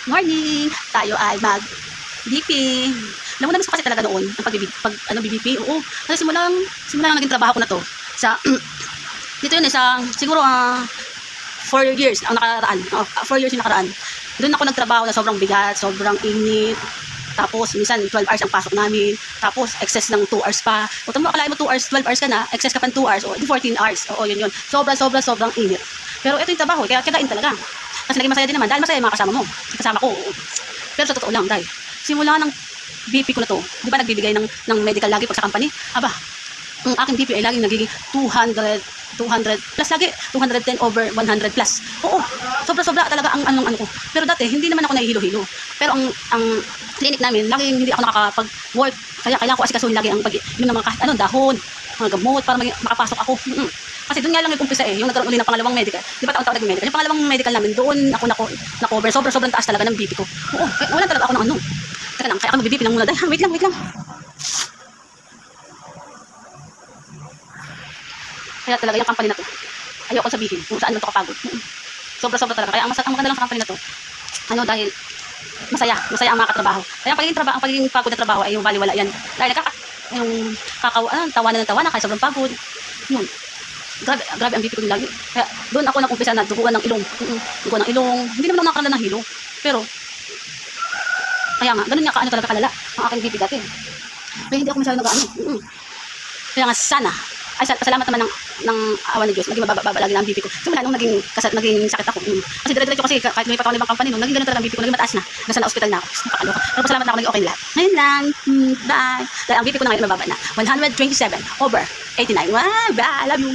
Morning! Tayo ay mag-BP. Alam mo, namiss ko kasi talaga noon ang pag-BP. Oo, kasi simula naging trabaho ko na to. Sa, dito yun siguro 4 years ang nakaraan. 4 years yung nakaraan. Doon ako nagtrabaho na sobrang bigat, sobrang init. Tapos, minsan, 12 hours ang pasok namin. Tapos, excess ng 2 hours pa. O, tamo, akalain mo 2 hours, 12 hours ka na, excess ka pa 2 hours, o, 14 hours. Oo, yun. Sobrang init. Pero ito yung trabaho, kaya kadain talaga. Kasi naging masaya din naman, dahil masaya yung mga kasama mo. Kasama ko, oo. Pero sa totoo lang, dahil, simula ng BP ko na to, di ba nagbibigay ng medical lagi pag sa company? Aba, ang aking BP ay laging nagiging 200 plus lagi, 210 over 100 plus. Oo, sobra talaga ang ano ko. Pero dati, hindi naman ako nahihilo-hilo. Pero ang clinic namin, laging hindi ako nakakapag-work. Kaya kailangan ko asikasuhin lagi ang yung mga dahon, mga gamot, para makapasok ako. Kasi doon nga lang nag-umpisa yung nagkaroon ulit ng pangalawang medical. Di ba taon-taon nag-medical? Yung pangalawang medical namin, doon ako na-cover. Sobrang taas talaga ng BP ko. Oo, wala talaga ako ng ano. Teka lang, kaya ako mag-BP lang muna. Dahil, wait lang. Kaya talaga yung company na to, ayoko sabihin kung saan man ito kapagod. Sobra talaga. Kaya ang maganda lang sa company na to, dahil masaya ang mga katrabaho. Kaya ang pagiging pagod na trabaho ay yung baliwala yan. Dahil tawanan kaya sobrang pagod. Yun. Grabe ang BP ko lagi. Kaya doon ako nag-umpisa na duguan ng ilong. Hindi naman ako nakakarala ng hilo. Pero, kaya nga, ganun nga talaga kalala ang aking BP dati. Kaya hindi ako masyado nag-ano. Kaya nga sana, ay salamat naman ng awa ng Diyos, naging mababa lagi ng BP ko. Simula nung naging sakit ako. Kasi dire-diretso kasi kahit may pataw ng ibang company nung naging ganun talaga ang BP ko, naging mataas na. Nasa ospital na ako. Napakaloka. Pero salamat na ako, naging okay lahat. Ngayon lang. Bye. Dahil ang BP ko na ngayon mababa na. 127 over 89. Wow, bye. I love you.